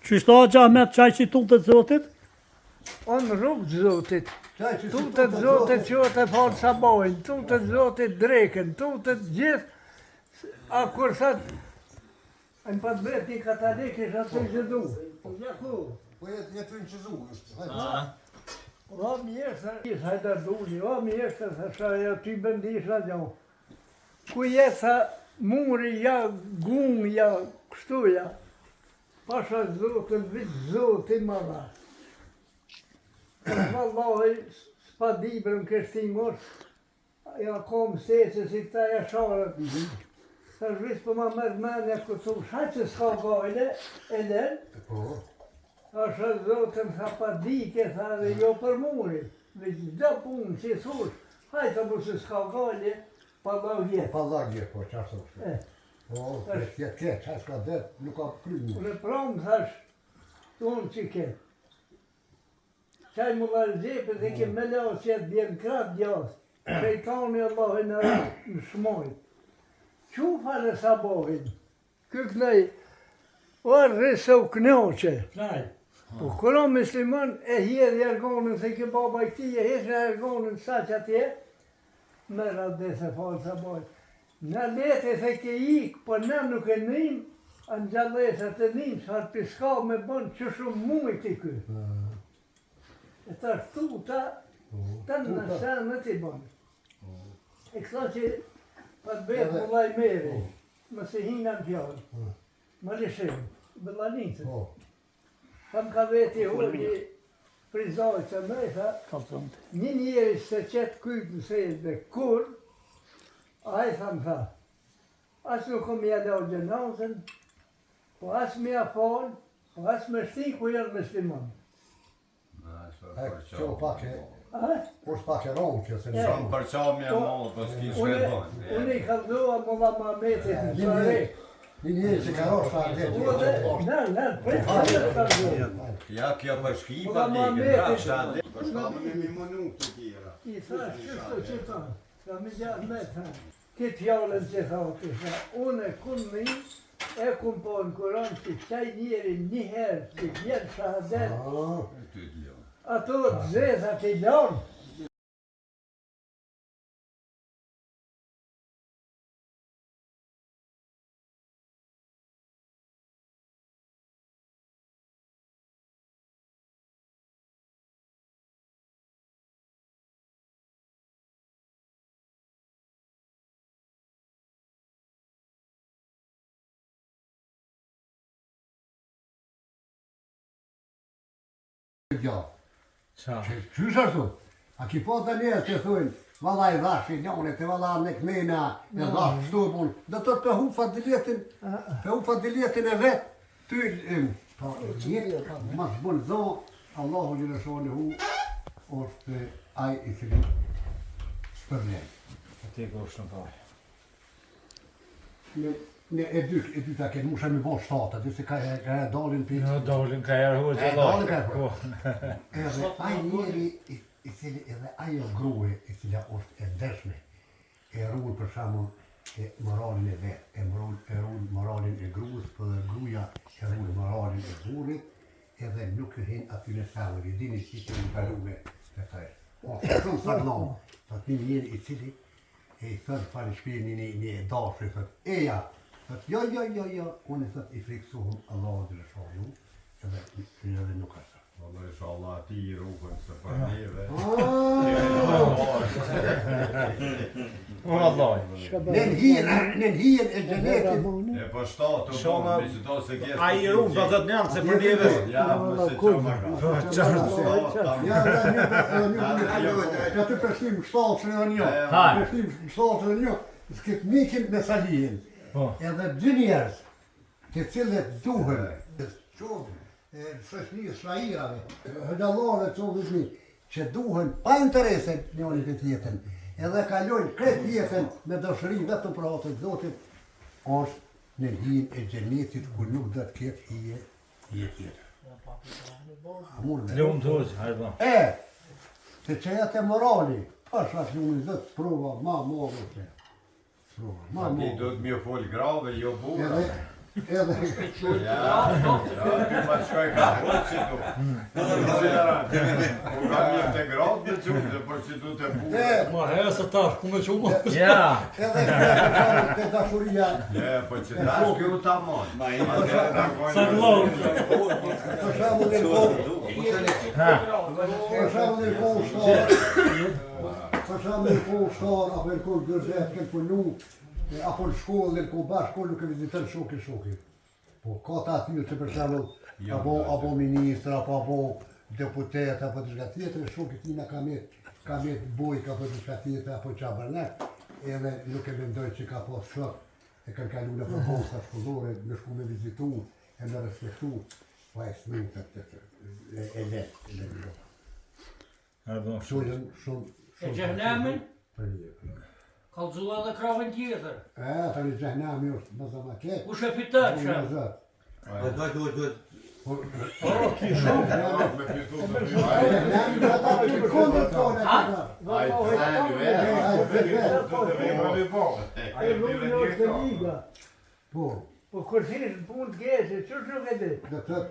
Qyshto Ahmet qaj që tutet Zotit? Në rrugë Zotit. Tutet Zotit që të falë sabajnë, tutet Zotit dreken, tutet gjithë. A kur thët, në pat bret një katalik isha të gjithu. Po jetë në qëzu, O mjesë, hajda duli, o mjesë, thasha, ja ty bëndisha gjo. Ku jetë, tha, muri, ja, gung, ja, kështu, ja. Pasha Zotin, vitë Zotin më dha. Vallahi, s'pa dibrën kështimor, ja kom sese si ta jasharët. Sa zhvis për ma mërmenja këtu, shaj që s'ka gajle, e len. Pasha Zotin, tha pa dike, tha dhe jo për muri. Vitë gjda punë që thush, hajta mu se s'ka gajle, pa dha vjetë. Pa dha vjetë, po qashtë është. O, këtë, qaj s'ka dhe, nuk ka krymë. Unë pramë, thash, unë që këtë. Qaj më dha gjepë dhe ke me lau që jetë bjenë kratë gjasë. Shejtani Allahin në shmojt. Qufa në sabohin. Këknej, o rrisë u knoqe. Po kërë muslimon e hjedhë jargonën se ke baba i këti e heshë në jargonën sa që atje, me radhe se falë sabohin. Në letë se ke ikë, po në nuk e njëm, në gjallesat e njëm, sa të piska me bënë që shumë mujt i kërë. E ta shtu ta në shenë të i bënë. E kësa që pa të betë më laj mere, më se hina në fjallë, më lishimë, bëllanitë. Ta më ka veti hoqë prizojë që me, tha, një njeri se qëtë kujtë në sejtë dhe kur, a i tha më tha, asë nuk kom jale o gjenazën, po asë me a falë, po asë me shti ku jërë muslimon. Që o pak e, po s'pak e ronë që se në Shumë për qami e mollë, për s'ki shvedojnë. Unë i kaldoa Molla Mametit në Sare. një njërë që ka roshë ta dhe Në, për që të kaldoa. Ja kjo për shkipa Molla dike, Mametit. drasha dhe. Për shkamë me mi mënu të tjera. I tha, qështu që ta, ka me gjatë me ta. Këtë fjallën që tha, kësha, unë e kun mi, e kun po në Kuran që qaj njeri njëherë që vjetë shahadet, ato zezat i lanë. Qysh ashtu? A ki po të njerë që thujnë, valla i dhash i njonit, e valla në këmena, e dhash shtu pun, dhe të të hu fadiletin e vetë, ty, jetë, ma të bënë dho, Allahu një lëshoni hu, është aj i cili shpërlen. Ti ku është në pare. E dyta këtë musha mi bon shtata, dhe se ka e dalin për... Në dolin ka jarë hu që dalin ka po. Edhe aj njeri i cili edhe ajo grue i cila është e ndeshme, e rullë për shamun e moralin e vetë, e rullë moralin e gruës, për dhe gruja e rullë moralin e burrit, edhe nuk e hin aty në samë, i dini që që në kalume të të e. Shumë sagnon, të një njeri i cili e i thërë fali shpirë një dashë, i thërë, eja, jo, unë e thët i friksuhëm Allah dhe lëshonu, edhe nuk ashtë. Allah isha Allah ti i rukën se për njëve. Unë Allah. Nën hijen e gjenetit. E për shtatë të bonë, me që to se kjesë... A i rukë do të të njëllë se për njëve. Ja, më se që më Ja të përshim shtatën e një. Përshim shtatën e një. S'kët mikin me salihin. Edhe dy njerës të cilët duhen shoqënisë shahirave, hëgjallore të qovë që duhen pa interese njënit e tjetën, edhe kalojnë kretë jetën me dëshëri vetëm për atë të Zotit, është në hijen e gjenetit ku nuk dhe të ketë hije tjetër. Lumë të uqë, hajtë ba. Të që jetë e morali, pash ashtë një një zëtë sprova, ma morë të. Ti do të mjë folë grave, jo bura. Edhe Ty ma të shkoj ka hoqë që tu. U ka një të gradë me qute, për që tu të punë. Ma herë se tash, ku me qumë? Ja. edhe te dashuria, Po që ta shkjo ta monë. Sa glavë. për shembull në kohë, për shembull në kohë shtorë, për shembull në kohë shtorë, apo në kohë gërzet, këtë punu, apo në shkollë, në kohë bashkë, kohë nuk e vizitën shoki. Po, ka ta aty që për shembull, apo ministra, apo deputet, apo diçka tjetër, shoki tina ka met bujk, apo diçka tjetër, apo qabernet, edhe nuk e mendoj që ka pas shok, e kanë kalu në proposta shkollore, me shku me vizitu, e me respektu, pa e smintet e letë. Shumë. E xhehenemin Për një. kallëzua edhe krahën tjetër. Tani xhehenami është më zama ke. Kush e fiton që? Xhehenami do ta të kundër tonë ata. Ai rrugë në është liga. Po, Po kërësisht punë të gjese, që nuk e di? do të thotë